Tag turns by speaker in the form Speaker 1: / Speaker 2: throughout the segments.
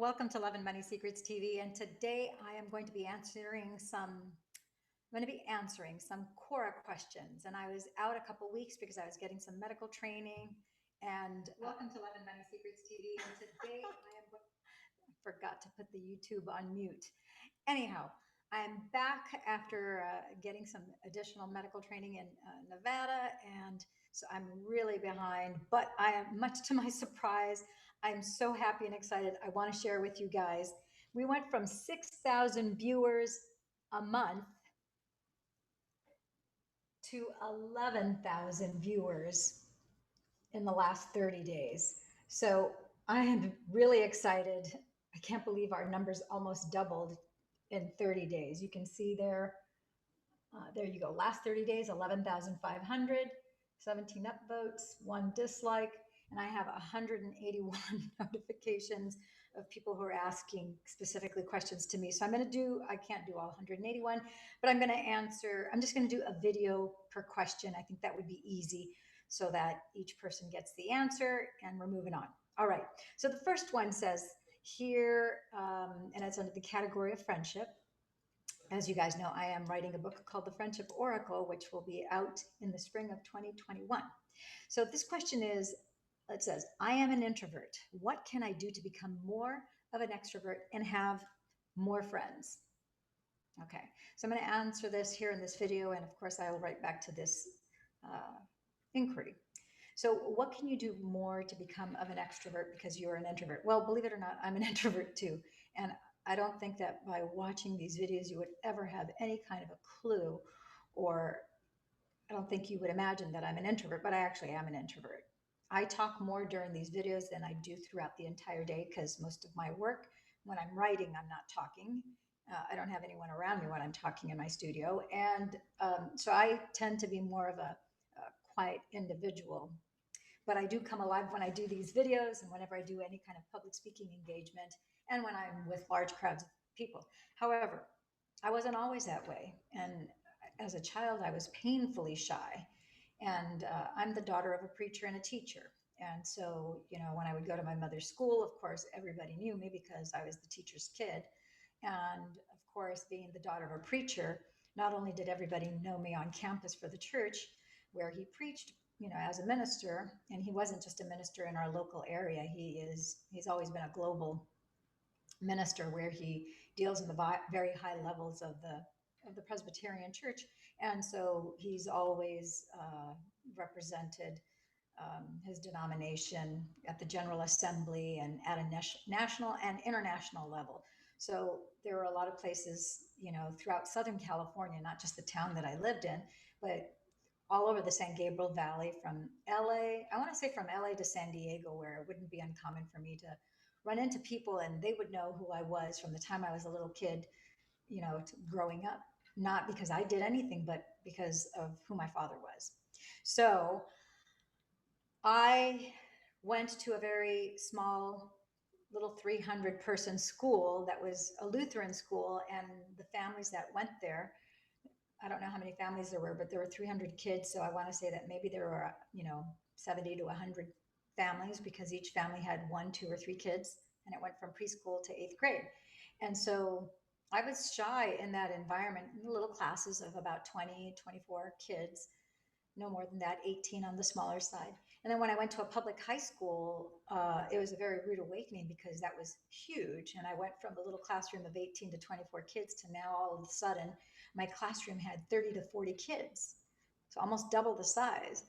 Speaker 1: Welcome to Love and Money Secrets TV, and today I am going to be answering some Quora questions. And I was out a couple weeks because I was getting some medical training. And welcome to Love and Money Secrets TV, and today I forgot to put the YouTube on mute. Anyhow, I am back after getting some additional medical training in Nevada, and so I'm really behind, but I am, much to my surprise, I'm so happy and excited. I want to share with you guys. We went from 6,000 viewers a month to 11,000 viewers in the last 30 days. So I am really excited. I can't believe our numbers almost doubled in 30 days. You can see there you go. Last 30 days, 11,500, 17 upvotes, 1 dislike, and I have 181 notifications of people who are asking specifically questions to me. So I can't do all 181, but I'm just going to do a video per question. I think that would be easy so that each person gets the answer and we're moving on. All right. So the first one says here, and it's under the category of friendship. As you guys know, I am writing a book called The Friendship Oracle, which will be out in the spring of 2021. So this question is, it says, I am an introvert. What can I do to become more of an extrovert and have more friends? Okay, so I'm going to answer this here in this video, and of course I will write back to this inquiry. So what can you do more to become of an extrovert because you're an introvert? Well, believe it or not, I'm an introvert too. And I don't think that by watching these videos, you would ever have any kind of a clue, or I don't think you would imagine that I'm an introvert, but I actually am an introvert. I talk more during these videos than I do throughout the entire day because most of my work, when I'm writing, I'm not talking. I don't have anyone around me when I'm talking in my studio. And so I tend to be more of a quiet individual. But I do come alive when I do these videos and whenever I do any kind of public speaking engagement and when I'm with large crowds of people. However, I wasn't always that way. And as a child, I was painfully shy. And I'm the daughter of a preacher and a teacher. And so, when I would go to my mother's school, of course, everybody knew me because I was the teacher's kid. And of course, being the daughter of a preacher, not only did everybody know me on campus for the church where he preached, as a minister, and he wasn't just a minister in our local area. He's always been a global minister where he deals in the very high levels of the Presbyterian Church, and so he's always represented his denomination at the General Assembly and at a national and international level. So there were a lot of places, throughout Southern California, not just the town that I lived in, but all over the San Gabriel Valley, from LA, I want to say from LA to San Diego, where it wouldn't be uncommon for me to run into people and they would know who I was from the time I was a little kid, growing up, not because I did anything, but because of who my father was. So I went to a very small little 300 person school that was a Lutheran school, and the families that went there, I don't know how many families there were, but there were 300 kids. So I want to say that maybe there were, 70 to 100 families because each family had 1, 2, or 3 kids. And it went from preschool to 8th grade. And so I was shy in that environment, in little classes of about 20, 24 kids, no more than that, 18 on the smaller side. And then when I went to a public high school, it was a very rude awakening because that was huge. And I went from a little classroom of 18 to 24 kids to now all of a sudden my classroom had 30 to 40 kids. So almost double the size.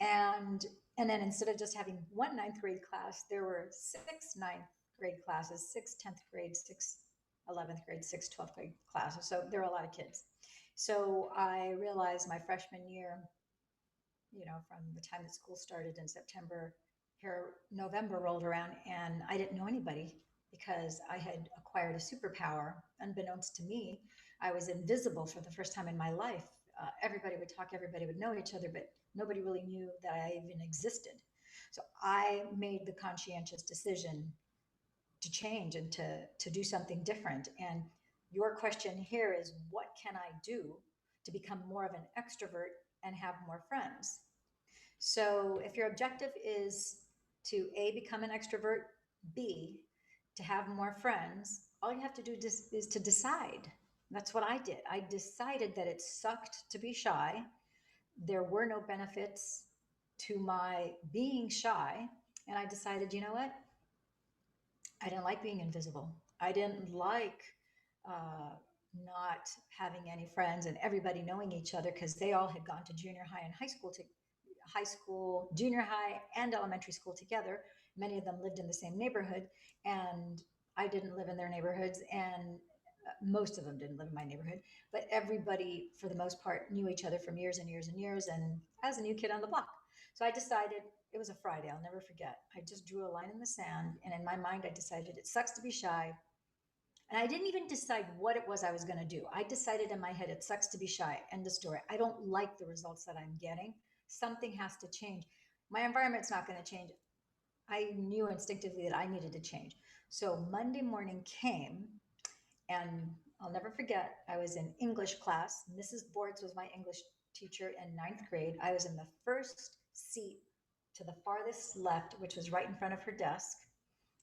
Speaker 1: And then instead of just having one 9th grade class, there were 6 9th grade classes, 6 10th grade, 6 11th grade, 6 12th grade classes. So there were a lot of kids. So I realized my freshman year, from the time that school started in September, here November rolled around and I didn't know anybody because I had acquired a superpower. Unbeknownst to me, I was invisible for the first time in my life. Everybody would talk, everybody would know each other, but nobody really knew that I even existed. So I made the conscientious decision to change and to do something different. And your question here is, what can I do to become more of an extrovert and have more friends? So if your objective is to A, become an extrovert, B, to have more friends, all you have to do is to decide. That's what I did. I decided that it sucked to be shy. There were no benefits to my being shy. And I decided, you know what? I didn't like being invisible. I didn't like uh, not having any friends and everybody knowing each other because they all had gone to junior high and high school, junior high, and elementary school together. Many of them lived in the same neighborhood, and I didn't live in their neighborhoods, and most of them didn't live in my neighborhood. But everybody, for the most part, knew each other from years and years and years. And I was a new kid on the block, so I decided it was a Friday. I'll never forget. I just drew a line in the sand, and in my mind, I decided it sucks to be shy. And I didn't even decide what it was I was going to do. I decided in my head, it sucks to be shy. End of story. I don't like the results that I'm getting. Something has to change. My environment's not going to change. I knew instinctively that I needed to change. So Monday morning came, and I'll never forget, I was in English class. Mrs. Bortz was my English teacher in ninth grade. I was in the first seat to the farthest left, which was right in front of her desk.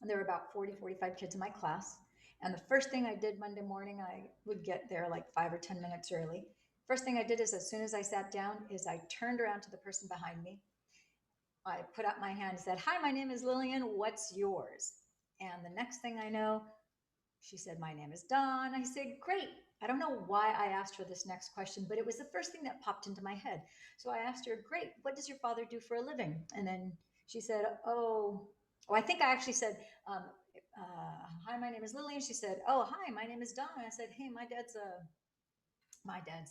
Speaker 1: And there were about 40, 45 kids in my class. And the first thing I did Monday morning, I would get there like 5 or 10 minutes early. First thing I did is as soon as I sat down is I turned around to the person behind me. I put out my hand and said, "Hi, my name is Lillian. What's yours?" And the next thing I know, she said, "My name is Dawn." I said, "Great." I don't know why I asked her this next question, but it was the first thing that popped into my head. So I asked her, "Great, what does your father do for a living?" And then she said, I think I actually said, "Hi, my name is Lillian." She said, "Oh, hi, my name is Dawn." I said, "Hey, my dad's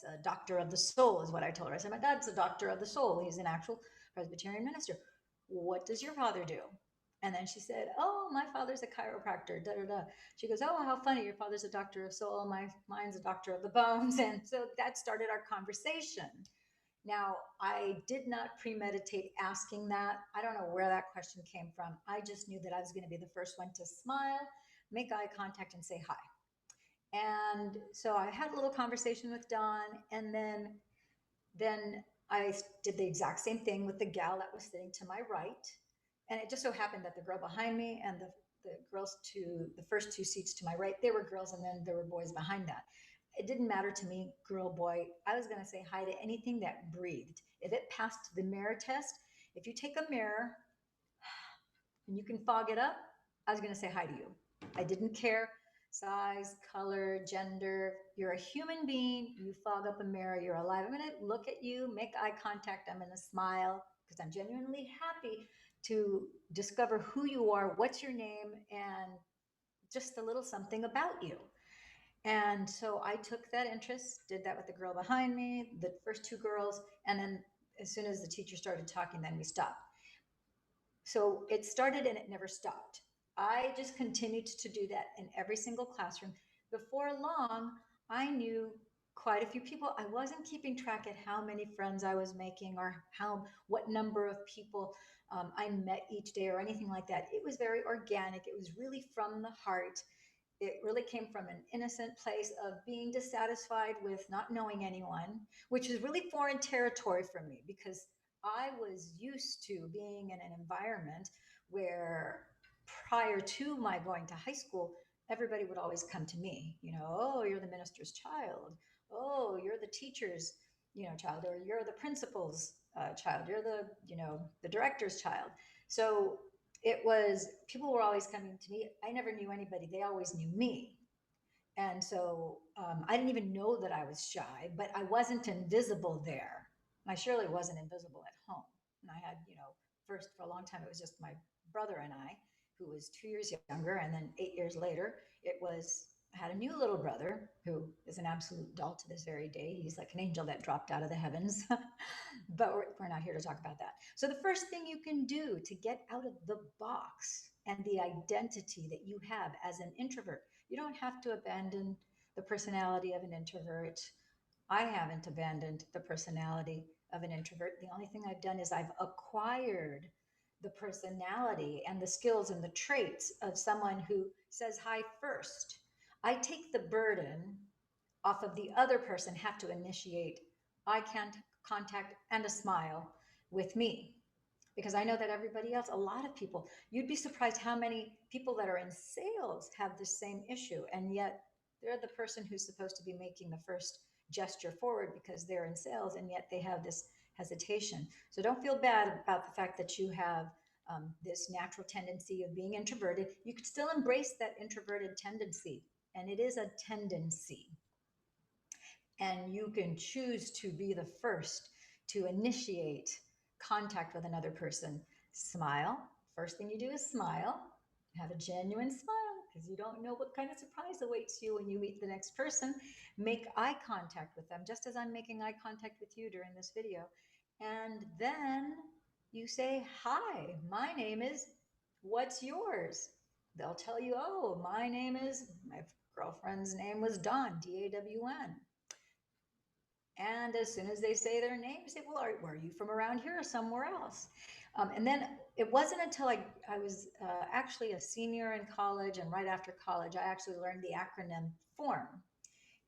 Speaker 1: a doctor of the soul," is what I told her. I said, "My dad's a doctor of the soul. He's an actual Presbyterian minister. What does your father do?" And then she said, "Oh, my father's a chiropractor, da da da." She goes, "Oh, how funny. Your father's a doctor of soul. Mine's a doctor of the bones." And so that started our conversation. Now, I did not premeditate asking that. I don't know where that question came from. I just knew that I was going to be the first one to smile, make eye contact, and say hi. And so I had a little conversation with Dawn, and then I did the exact same thing with the gal that was sitting to my right. And it just so happened that the girl behind me and the girls to the first two seats to my right, they were girls, and then there were boys behind that. It didn't matter to me, girl, boy. I was going to say hi to anything that breathed. If it passed the mirror test, if you take a mirror and you can fog it up, I was going to say hi to you. I didn't care size, color, gender. You're a human being. You fog up a mirror. You're alive. I'm going to look at you, make eye contact. I'm going to smile because I'm genuinely happy to discover who you are, what's your name, and just a little something about you. And so I took that interest, did that with the girl behind me, the first two girls, and then as soon as the teacher started talking, then we stopped. So it started and it never stopped. I just continued to do that in every single classroom. Before long, I knew quite a few people. I wasn't keeping track at how many friends I was making or what number of people I met each day or anything like that. It was very organic. It was really from the heart. It really came from an innocent place of being dissatisfied with not knowing anyone, which is really foreign territory for me because I was used to being in an environment where prior to my going to high school, everybody would always come to me, "Oh, you're the minister's child. Oh, you're the teacher's, child, or you're the principal's child. You're the director's child." So it was, people were always coming to me. I never knew anybody. They always knew me. And so I didn't even know that I was shy, but I wasn't invisible there. I surely wasn't invisible at home. And I had, first for a long time, it was just my brother and I, who was 2 years younger. And then 8 years later, I had a new little brother who is an absolute doll to this very day. He's like an angel that dropped out of the heavens. But we're not here to talk about that. So the first thing you can do to get out of the box and the identity that you have as an introvert, you don't have to abandon the personality of an introvert. I haven't abandoned the personality of an introvert. The only thing I've done is I've acquired the personality and the skills and the traits of someone who says hi first. I take the burden off of the other person have to initiate eye contact and a smile with me. because I know that everybody else, a lot of people, you'd be surprised how many people that are in sales have the same issue. And yet they're the person who's supposed to be making the first gesture forward because they're in sales. And yet they have this hesitation. So don't feel bad about the fact that you have this natural tendency of being introverted. You could still embrace that introverted tendency. And it is a tendency. And you can choose to be the first to initiate contact with another person. Smile. First thing you do is smile. Have a genuine smile because you don't know what kind of surprise awaits you when you meet the next person. Make eye contact with them, just as I'm making eye contact with you during this video. And then you say, "Hi, my name is, what's yours?" They'll tell you, "Oh, my name is," my girlfriend's name was Dawn, Dawn. And as soon as they say their name, you say, "Well, are you from around here or somewhere else?" And then it wasn't until I was actually a senior in college, and right after college, I actually learned the acronym FORM.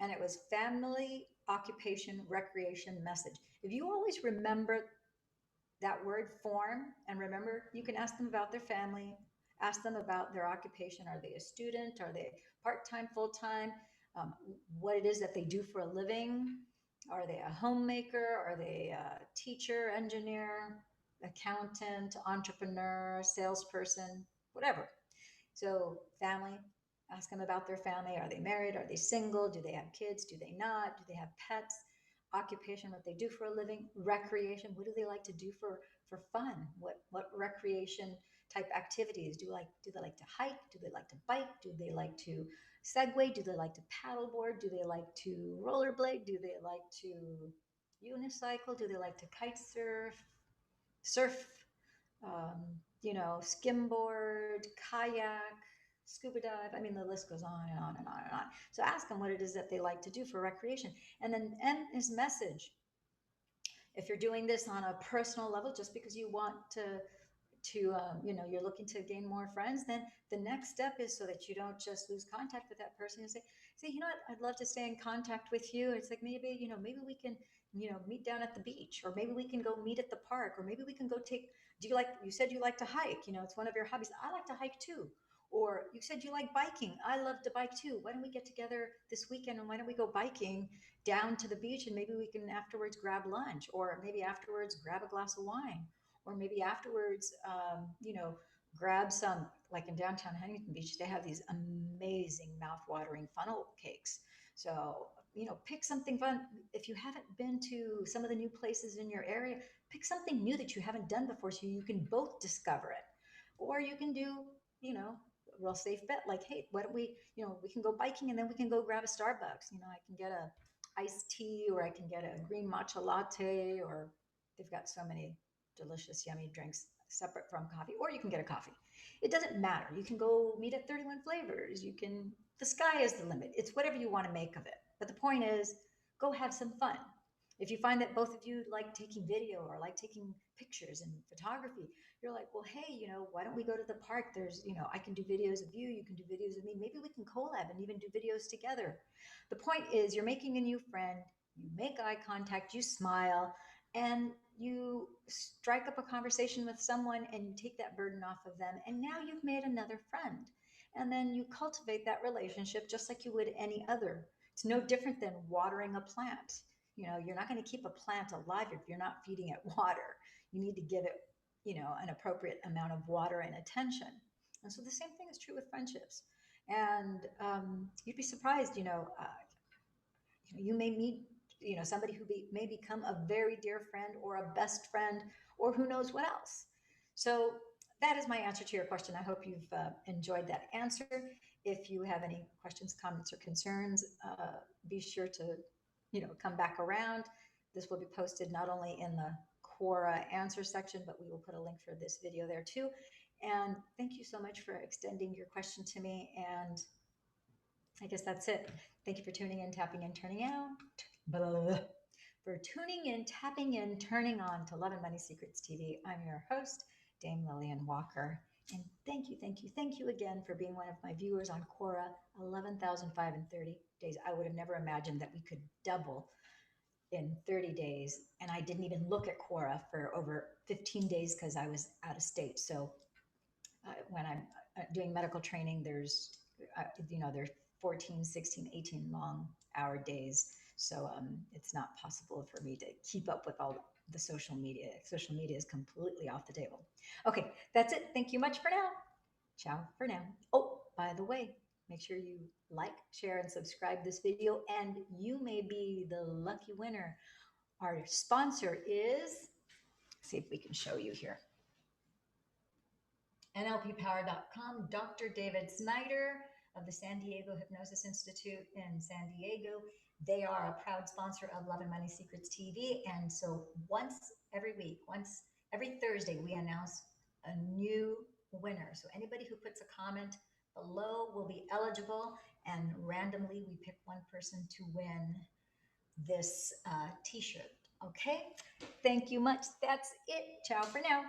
Speaker 1: And it was family, occupation, recreation, message. If you always remember that word form, and remember, you can ask them about their family, ask them about their occupation. Are they a student? Are they part-time, full-time? What it is that they do for a living? Are they a homemaker? Are they a teacher, engineer, accountant, entrepreneur, salesperson, whatever? So family, ask them about their family. Are they married? Are they single? Do they have kids? Do they not? Do they have pets? Occupation, what they do for a living. Recreation, what do they like to do for fun? What recreation type activities do they like to hike? Do they like to bike? Do they like to segway? Do they like to paddleboard? Do they like to rollerblade? Do they like to unicycle? Do they like to kite surf, um, skimboard, kayak, scuba dive? I mean, the list goes on and on and on and on. So ask them what it is that they like to do for recreation, and then end his message. If you're doing this on a personal level, just because you want to you're looking to gain more friends, then the next step is, so that you don't just lose contact with that person, you say, "You know what, I'd love to stay in contact with you." It's like, maybe we can, meet down at the beach, or maybe we can go meet at the park, or maybe we can go take, you said you like to hike, it's one of your hobbies. I like to hike too. Or you said you like biking. I love to bike too. Why don't we get together this weekend, and why don't we go biking down to the beach, and maybe we can afterwards grab lunch, or maybe afterwards grab a glass of wine, or maybe afterwards, grab some, like in downtown Huntington Beach, they have these amazing mouth-watering funnel cakes. So, pick something fun. If you haven't been to some of the new places in your area, pick something new that you haven't done before, so you can both discover it. Or you can do, a real safe bet, like, "Hey, why don't we can go biking, and then we can go grab a Starbucks. I can get a iced tea, or I can get a green matcha latte," or they've got so many delicious, yummy drinks separate from coffee, or you can get a coffee. It doesn't matter. You can go meet at 31 Flavors. The sky is the limit. It's whatever you want to make of it. But the point is, go have some fun. If you find that both of you like taking video or like taking pictures and photography, you're like, "Well, hey, why don't we go to the park? I can do videos of you, you can do videos of me. Maybe we can collab and even do videos together." The point is, you're making a new friend, you make eye contact, you smile, and you strike up a conversation with someone, and you take that burden off of them. And now you've made another friend. And then you cultivate that relationship just like you would any other. It's no different than watering a plant. You're not going to keep a plant alive if you're not feeding it water. You need to give it, an appropriate amount of water and attention. And so the same thing is true with friendships. And you'd be surprised, you may meet, somebody who may become a very dear friend, or a best friend, or who knows what else. So that is my answer to your question. I hope you've enjoyed that answer. If you have any questions, comments, or concerns, be sure to, come back around. This will be posted not only in the Quora answer section, but we will put a link for this video there too. And thank you so much for extending your question to me. And I guess that's it. Thank you for tuning in, tapping in, turning out. Blah. For tuning in, tapping in, turning on to Love and Money Secrets TV. I'm your host, Dame Lillian Walker. And thank you again for being one of my viewers on Quora. 11,530 days. I would have never imagined that we could double in 30 days. And I didn't even look at Quora for over 15 days because I was out of state. So when I'm doing medical training, there's 14, 16, 18 long hour days. So it's not possible for me to keep up with all the social media. Social media is completely off the table. Okay, that's it. Thank you much for now. Ciao for now. Oh, by the way, make sure you like, share, and subscribe this video, and you may be the lucky winner. Our sponsor is, see if we can show you here. NLPpower.com, Dr. David Snyder of the San Diego Hypnosis Institute in San Diego. They are a proud sponsor of Love and Money Secrets TV. And so once every week, once every Thursday, we announce a new winner. So anybody who puts a comment below will be eligible. And randomly, we pick one person to win this t-shirt. Okay? Thank you much. That's it. Ciao for now.